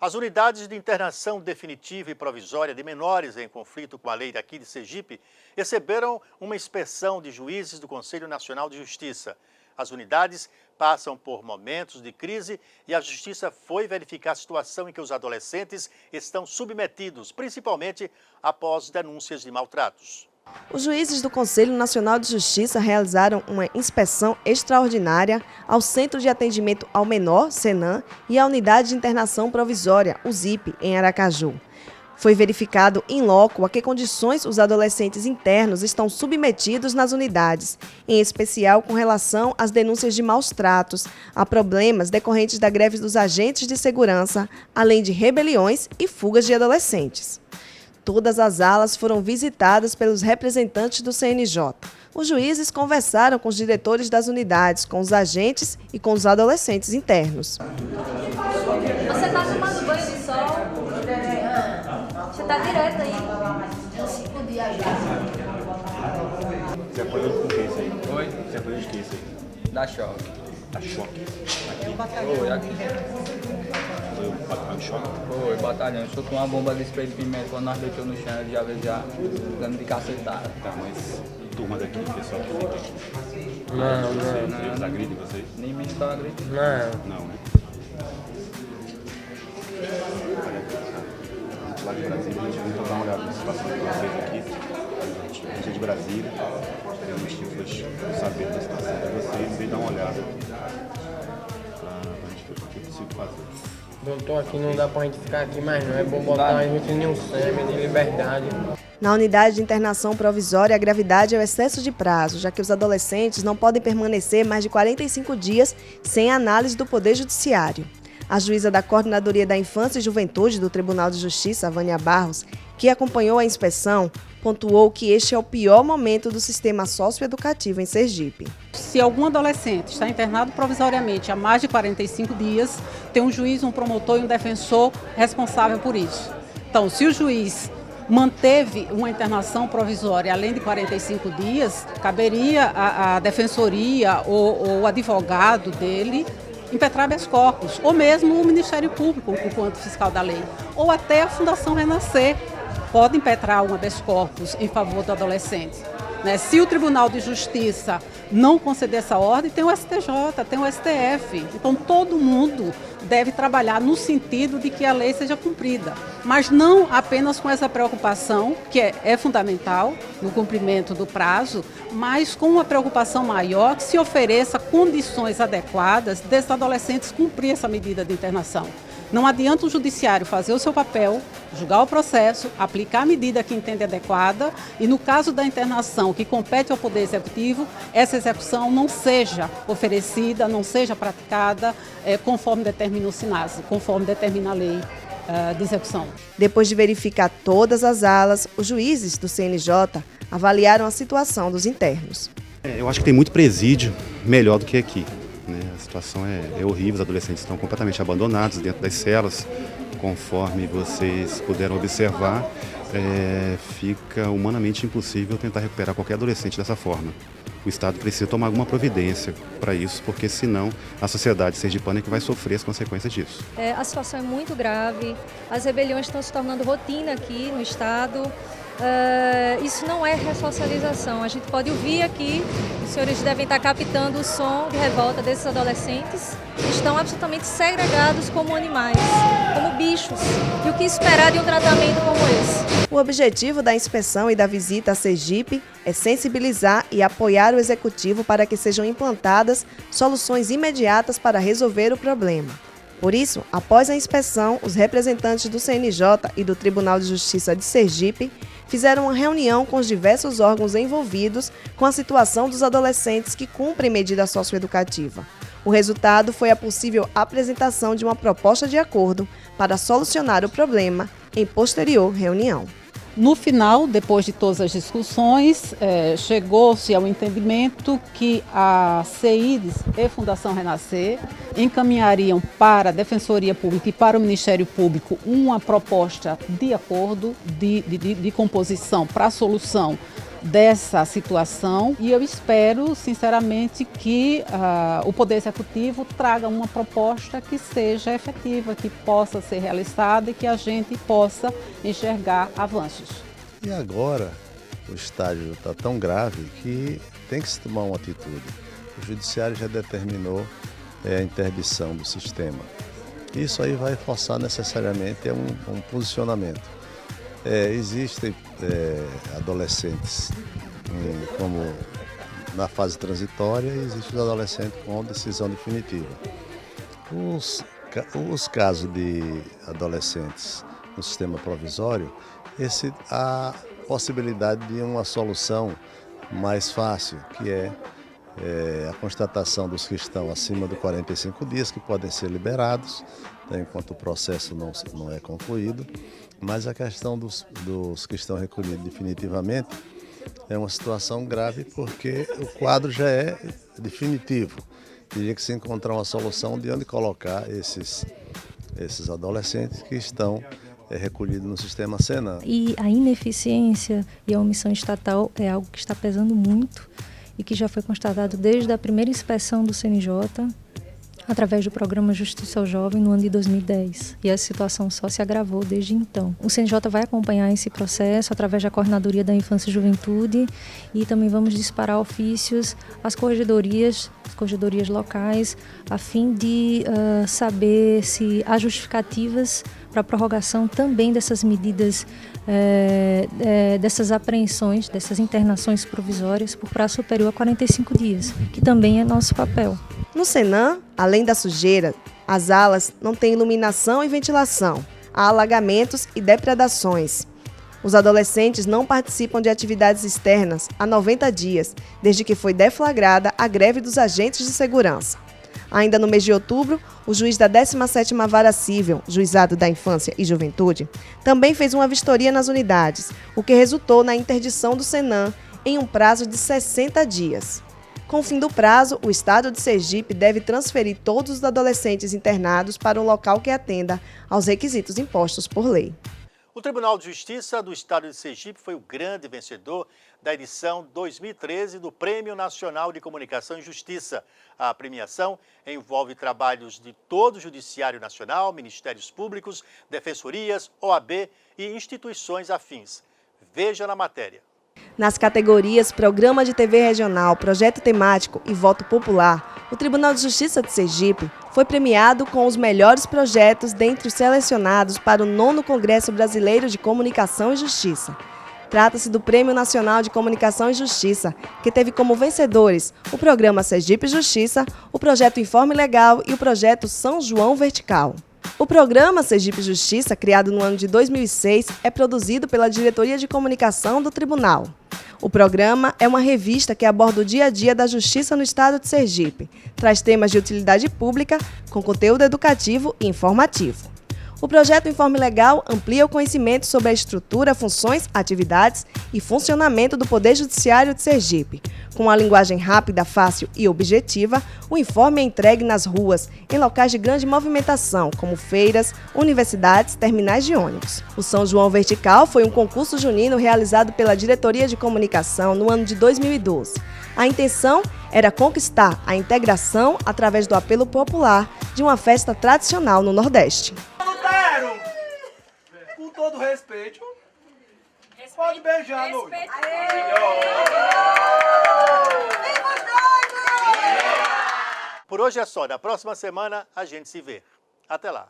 As unidades de internação definitiva e provisória de menores em conflito com a lei daqui de Sergipe receberam uma inspeção de juízes do Conselho Nacional de Justiça. As unidades passam por momentos de crise e a Justiça foi verificar a situação em que os adolescentes estão submetidos, principalmente após denúncias de maltratos. Os juízes do Conselho Nacional de Justiça realizaram uma inspeção extraordinária ao Centro de Atendimento ao Menor, CENAM, e à Unidade de Internação Provisória, UZIP, em Aracaju. Foi verificado in loco a que condições os adolescentes internos estão submetidos nas unidades, em especial com relação às denúncias de maus tratos, a problemas decorrentes da greve dos agentes de segurança, além de rebeliões e fugas de adolescentes. Todas as alas foram visitadas pelos representantes do CNJ. Os juízes conversaram com os diretores das unidades, com os agentes e com os adolescentes internos. Você está tomando banho de sol? Você está direto aí? Você apanhou com o que isso aí? Oi? Você apanhou de que isso aí? Da choque. Da choque? Foi aqui. Foi o batalhão de choque? Foi, batalhão. Soltou uma bomba de spray de pimenta quando nós deitamos no chão, já dando de cacetada. Tá, mas turma daqui, pessoal que fica aqui. Não. Eles agridem vocês? Nem me está gritando. Não, né? Lá de Brasília, a gente veio dar uma olhada na situação de vocês aqui. A gente é de Brasília, a gente foi saber da situação de vocês e dar uma olhada pra gente ver o que é possível fazer. Doutor, aqui não dá pra gente ficar aqui mais não, é bom botar a gente em um SEMI de liberdade. Na unidade de internação provisória, a gravidade é o excesso de prazo, já que os adolescentes não podem permanecer mais de 45 dias sem análise do Poder Judiciário. A juíza da Coordenadoria da Infância e Juventude do Tribunal de Justiça, Vânia Barros, que acompanhou a inspeção, pontuou que este é o pior momento do sistema socioeducativo em Sergipe. Se algum adolescente está internado provisoriamente há mais de 45 dias, tem um juiz, um promotor e um defensor responsável por isso. Então, se o juiz manteve uma internação provisória além de 45 dias, caberia à defensoria ou o advogado dele impetrar habeas corpus, ou mesmo o Ministério Público, enquanto fiscal da lei, ou até a Fundação Renascer pode impetrar um habeas corpus em favor do adolescente. Se o Tribunal de Justiça não conceder essa ordem, tem o STJ, tem o STF. Então, todo mundo deve trabalhar no sentido de que a lei seja cumprida, mas não apenas com essa preocupação, que é fundamental no cumprimento do prazo, mas com uma preocupação maior que se ofereça condições adequadas desses adolescentes cumprir essa medida de internação. Não adianta o judiciário fazer o seu papel, julgar o processo, aplicar a medida que entende adequada e, no caso da internação que compete ao Poder Executivo, essa execução não seja oferecida, não seja praticada conforme determina o SINASE, conforme determina a lei de execução. Depois de verificar todas as alas, os juízes do CNJ avaliaram a situação dos internos. Eu acho que tem muito presídio melhor do que aqui. A situação é horrível, os adolescentes estão completamente abandonados dentro das celas. Conforme vocês puderam observar, fica humanamente impossível tentar recuperar qualquer adolescente dessa forma. O Estado precisa tomar alguma providência para isso, porque senão a sociedade sergipana é que vai sofrer as consequências disso. A situação é muito grave, as rebeliões estão se tornando rotina aqui no Estado. Isso não é ressocialização. A gente pode ouvir aqui, os senhores devem estar captando o som de revolta desses adolescentes que estão absolutamente segregados como animais, como bichos. E o que esperar de um tratamento como esse? O objetivo da inspeção e da visita a Sergipe é sensibilizar e apoiar o Executivo para que sejam implantadas soluções imediatas para resolver o problema. Por isso, após a inspeção, os representantes do CNJ e do Tribunal de Justiça de Sergipe fizeram uma reunião com os diversos órgãos envolvidos com a situação dos adolescentes que cumprem medida socioeducativa. O resultado foi a possível apresentação de uma proposta de acordo para solucionar o problema em posterior reunião. No final, depois de todas as discussões, chegou-se ao entendimento que a CEIDES e Fundação Renascer encaminhariam para a Defensoria Pública e para o Ministério Público uma proposta de acordo de composição para a solução dessa situação e eu espero, sinceramente, que o Poder Executivo traga uma proposta que seja efetiva, que possa ser realizada e que a gente possa enxergar avanços. E agora o estágio está tão grave que tem que se tomar uma atitude. O Judiciário já determinou a interdição do sistema. Isso aí vai forçar necessariamente um posicionamento. Existem adolescentes como na fase transitória e existem os adolescentes com decisão definitiva. Os casos de adolescentes no sistema provisório, há possibilidade de uma solução mais fácil, que é a constatação dos que estão acima de 45 dias, que podem ser liberados, enquanto o processo não é concluído. Mas a questão dos que estão recolhidos definitivamente é uma situação grave porque o quadro já é definitivo. Teria que se encontrar uma solução de onde colocar esses adolescentes que estão recolhidos no sistema Senan. E a ineficiência e a omissão estatal é algo que está pesando muito e que já foi constatado desde a primeira inspeção do CNJ, através do programa Justiça ao Jovem no ano de 2010. E a situação só se agravou desde então. O CNJ vai acompanhar esse processo através da Coordenadoria da Infância e Juventude e também vamos disparar ofícios às corregedorias locais, a fim de saber se há justificativas para a prorrogação também dessas medidas, dessas apreensões, dessas internações provisórias por prazo superior a 45 dias, que também é nosso papel. No Senan, além da sujeira, as alas não têm iluminação e ventilação, há alagamentos e depredações. Os adolescentes não participam de atividades externas há 90 dias, desde que foi deflagrada a greve dos agentes de segurança. Ainda no mês de outubro, o juiz da 17ª Vara Cível, Juizado da Infância e Juventude, também fez uma vistoria nas unidades, o que resultou na interdição do Senan em um prazo de 60 dias. Com o fim do prazo, o Estado de Sergipe deve transferir todos os adolescentes internados para um local que atenda aos requisitos impostos por lei. O Tribunal de Justiça do Estado de Sergipe foi o grande vencedor da edição 2013 do Prêmio Nacional de Comunicação e Justiça. A premiação envolve trabalhos de todo o Judiciário Nacional, Ministérios Públicos, Defensorias, OAB e instituições afins. Veja na matéria. Nas categorias Programa de TV Regional, Projeto Temático e Voto Popular, o Tribunal de Justiça de Sergipe foi premiado com os melhores projetos dentre os selecionados para o 9º Congresso Brasileiro de Comunicação e Justiça. Trata-se do Prêmio Nacional de Comunicação e Justiça, que teve como vencedores o Programa Sergipe Justiça, o Projeto Informe Legal e o Projeto São João Vertical. O programa Sergipe Justiça, criado no ano de 2006, é produzido pela Diretoria de Comunicação do Tribunal. O programa é uma revista que aborda o dia a dia da justiça no estado de Sergipe. Traz temas de utilidade pública com conteúdo educativo e informativo. O projeto Informe Legal amplia o conhecimento sobre a estrutura, funções, atividades e funcionamento do Poder Judiciário de Sergipe. Com uma linguagem rápida, fácil e objetiva, o informe é entregue nas ruas, em locais de grande movimentação, como feiras, universidades, terminais de ônibus. O São João Vertical foi um concurso junino realizado pela Diretoria de Comunicação no ano de 2012. A intenção era conquistar a integração através do apelo popular de uma festa tradicional no Nordeste. Com todo respeito, pode beijar, noivo. Por hoje é só. Na próxima semana a gente se vê. Até lá.